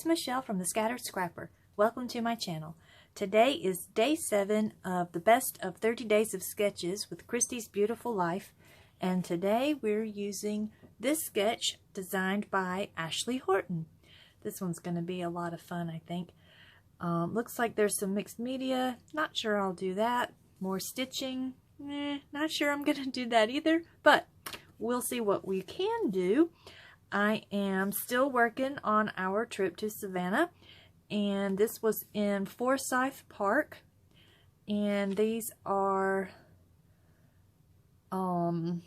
it's Michelle from The Scattered Scrapper. Welcome to my channel. Today is day 7 of the best of 30 days of sketches with Christy's Beautiful Life, and today we're using this sketch designed by Ashley Horton. This one's going to be a lot of fun, I think. Looks like there's some mixed media. Not sure I'll do that. More stitching. Not sure I'm going to do that either, but we'll see what we can do. I am still working on our trip to Savannah, and this was in Forsyth Park, and these are kind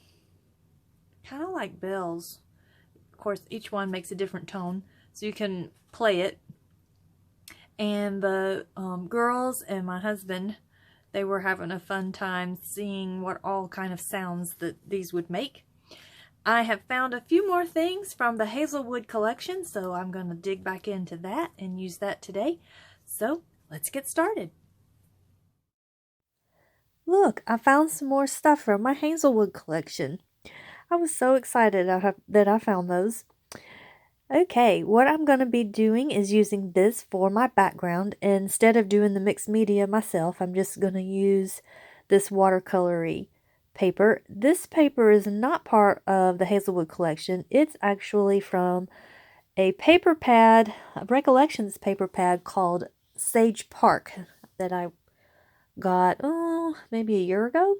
of like bells. Of course, each one makes a different tone, so you can play it. And the girls and my husband, they were having a fun time seeing what all kind of sounds that these would make. I have found a few more things from the Hazelwood collection, so I'm going to dig back into that and use that today. So let's get started. Look, I found some more stuff from my Hazelwood collection. I was so excited that I found those. Okay, what I'm going to be doing is using this for my background. Instead of doing the mixed media myself, I'm just going to use this watercolory paper. This paper is not part of the Hazelwood collection. It's actually from a paper pad, a Recollections paper pad called Sage Park that I got, maybe a year ago.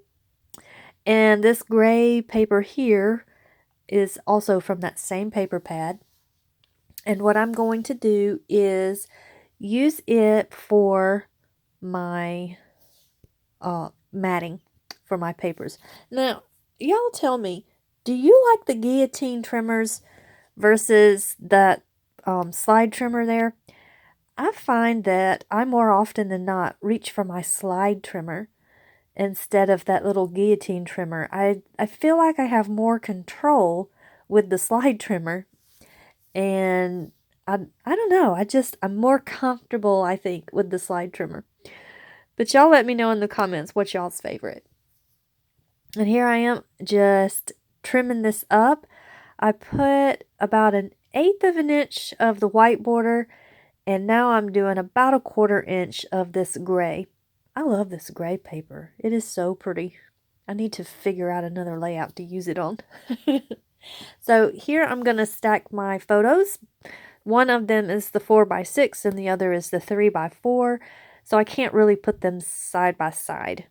And this gray paper here is also from that same paper pad. And what I'm going to do is use it for my matting for my papers. Now, y'all tell me, do you like the guillotine trimmers versus that slide trimmer there? I find that I more often than not reach for my slide trimmer instead of that little guillotine trimmer. I feel like I have more control with the slide trimmer, and I don't know, I'm more comfortable, I think, with the slide trimmer. But y'all let me know in the comments what's y'all's favorite. And here I am just trimming this up. I put about 1/8 of an inch of the white border, and now I'm doing about 1/4 inch of this gray. I love this gray paper. It is so pretty. I need to figure out another layout to use it on. So here I'm going to stack my photos. One of them is the 4x6 and the other is the 3x4. So I can't really put them side by side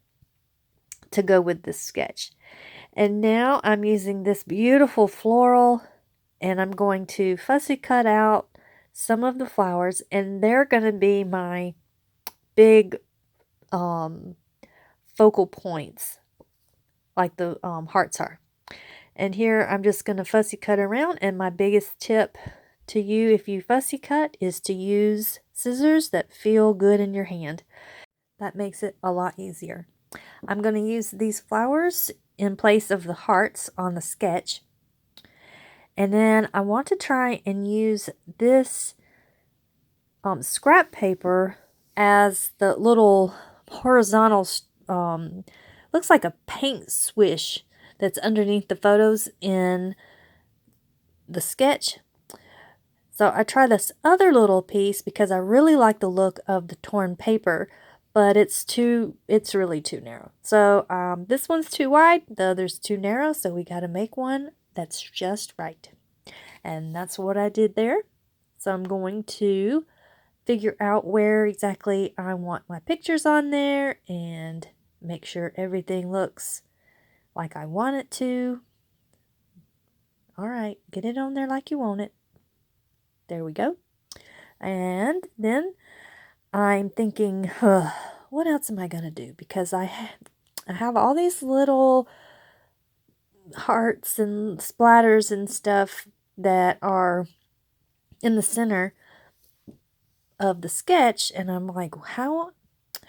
to go with this sketch. And now I'm using this beautiful floral, and I'm going to fussy cut out some of the flowers, and they're going to be my big focal points, like the hearts are. And here I'm just going to fussy cut around, and my biggest tip to you if you fussy cut is to use scissors that feel good in your hand. That makes it a lot easier. I'm going to use these flowers in place of the hearts on the sketch. And then I want to try and use this scrap paper as the little horizontal, looks like a paint swish that's underneath the photos in the sketch. So I try this other little piece because I really like the look of the torn paper, but it's really too narrow. So this one's too wide, the other's too narrow, so we got to make one that's just right. And that's what I did there. So I'm going to figure out where exactly I want my pictures on there and make sure everything looks like I want it to. All right, get it on there like you want it. There we go. And then I'm thinking, what else am I going to do? Because I have all these little hearts and splatters and stuff that are in the center of the sketch, and I'm like, how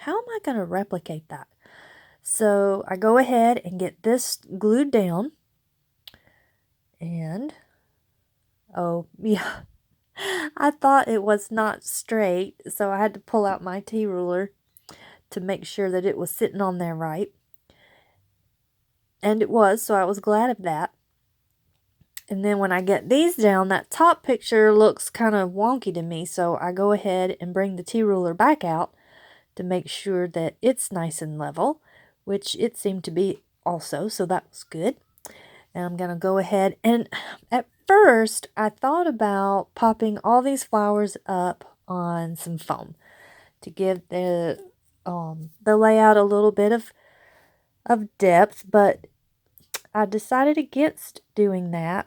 am I going to replicate that? So I go ahead and get this glued down, and oh yeah, I thought it was not straight, so I had to pull out my T-ruler to make sure that it was sitting on there right. And it was, so I was glad of that. And then when I get these down, that top picture looks kind of wonky to me. So I go ahead and bring the T-ruler back out to make sure that it's nice and level, which it seemed to be also. So that was good. And I'm going to go ahead and at first I thought about popping all these flowers up on some foam to give the layout a little bit of depth, but I decided against doing that.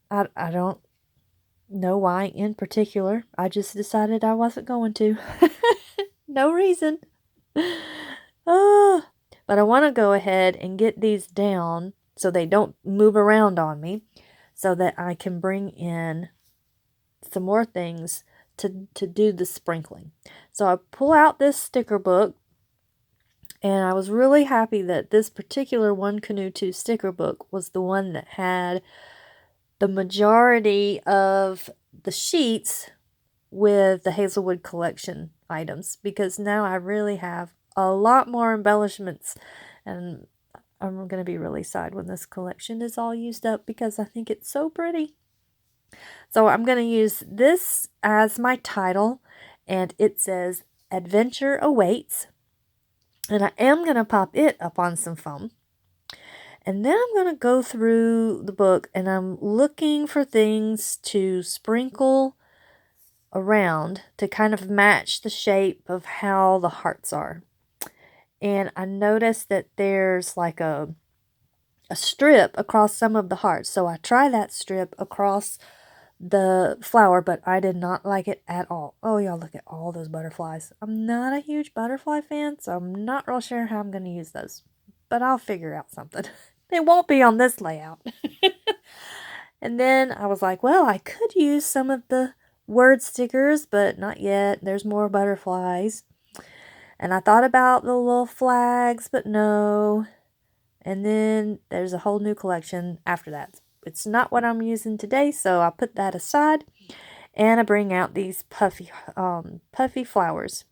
I don't know why in particular. I just decided I wasn't going to. No reason. Oh, but I want to go ahead and get these down so they don't move around on me, so that I can bring in some more things to do the sprinkling. So I pull out this sticker book, and I was really happy that this particular One Canoe 2 sticker book was the one that had the majority of the sheets with the Hazelwood collection items, because now I really have a lot more embellishments, and I'm going to be really sad when this collection is all used up because I think it's so pretty. So I'm going to use this as my title, and it says Adventure Awaits, and I am going to pop it up on some foam. And then I'm going to go through the book, and I'm looking for things to sprinkle around to kind of match the shape of how the hearts are. And I noticed that there's like a strip across some of the hearts. So I try that strip across the flower, but I did not like it at all. Oh, y'all, look at all those butterflies. I'm not a huge butterfly fan, so I'm not real sure how I'm going to use those. But I'll figure out something. They won't be on this layout. And then I was like, well, I could use some of the word stickers, but not yet. There's more butterflies. And I thought about the little flags, but no. And then there's a whole new collection after that. It's not what I'm using today, so I put that aside. And I bring out these puffy flowers.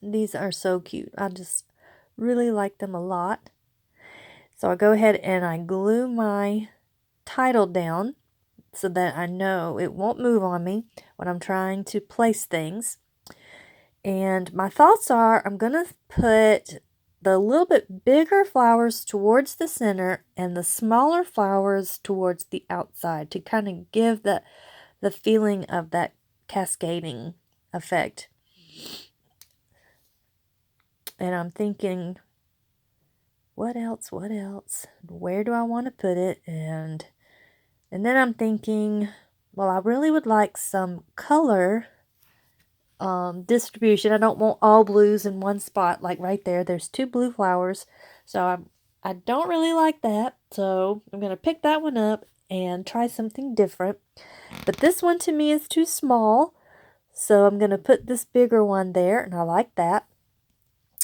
These are so cute. I just really like them a lot. So I go ahead and I glue my title down so that I know it won't move on me when I'm trying to place things. And my thoughts are I'm going to put the little bit bigger flowers towards the center and the smaller flowers towards the outside to kind of give the feeling of that cascading effect. And I'm thinking, what else? Where do I want to put it? And then I'm thinking, well, I really would like some color distribution. I don't want all blues in one spot, like right there. There's 2 blue flowers, so I don't really like that. So I'm going to pick that one up and try something different. But this one to me is too small, so I'm going to put this bigger one there, and I like that.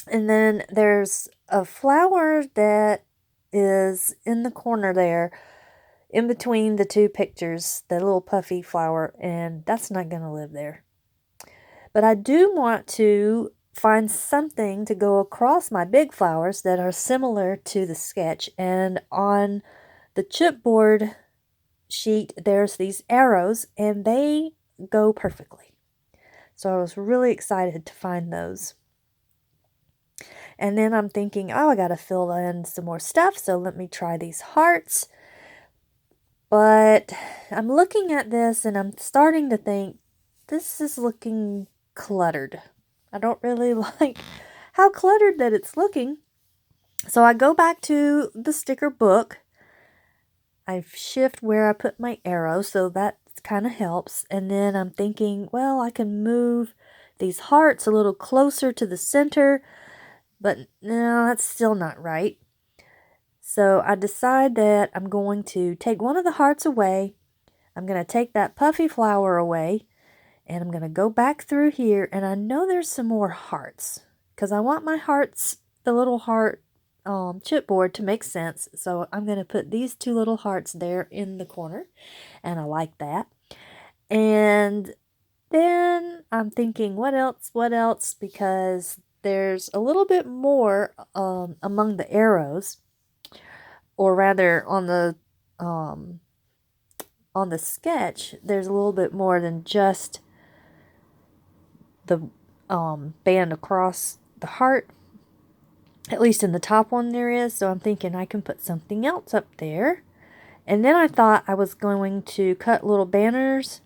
And then there's a flower that is in the corner there, in between the 2 pictures, the little puffy flower, and that's not going to live there. But I do want to find something to go across my big flowers that are similar to the sketch. And on the chipboard sheet, there's these arrows, and they go perfectly. So I was really excited to find those. And then I'm thinking, oh, I got to fill in some more stuff, so let me try these hearts. But I'm looking at this, and I'm starting to think, this is looking cluttered. I don't really like how cluttered that it's looking. So I go back to the sticker book. I shift where I put my arrow, so that kind of helps. And then I'm thinking, well, I can move these hearts a little closer to the center, but no, that's still not right. So I decide that I'm going to take one of the hearts away. I'm going to take that puffy flower away, and I'm going to go back through here, and I know there's some more hearts because I want my hearts, the little heart chipboard to make sense. So I'm going to put these 2 little hearts there in the corner, and I like that. And then I'm thinking, what else? Because there's a little bit more among the arrows, or rather on the on the sketch, there's a little bit more than just the band across the heart. At least in the top one there is. So I'm thinking I can put something else up there. And then I thought I was going to cut little banners,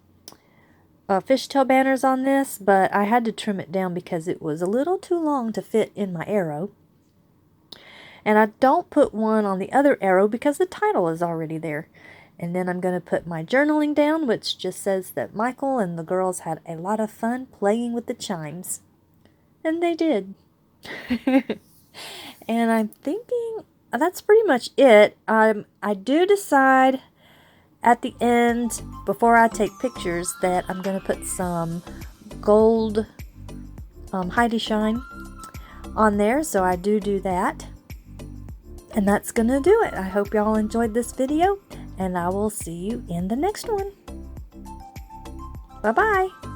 fishtail banners on this, but I had to trim it down because it was a little too long to fit in my arrow. And I don't put one on the other arrow because the title is already there. And then I'm going to put my journaling down, which just says that Michael and the girls had a lot of fun playing with the chimes. And they did. And I'm thinking that's pretty much it. I do decide at the end, before I take pictures, that I'm going to put some gold Heidi Shine on there. So I do that. And that's going to do it. I hope y'all enjoyed this video, and I will see you in the next one. Bye-bye.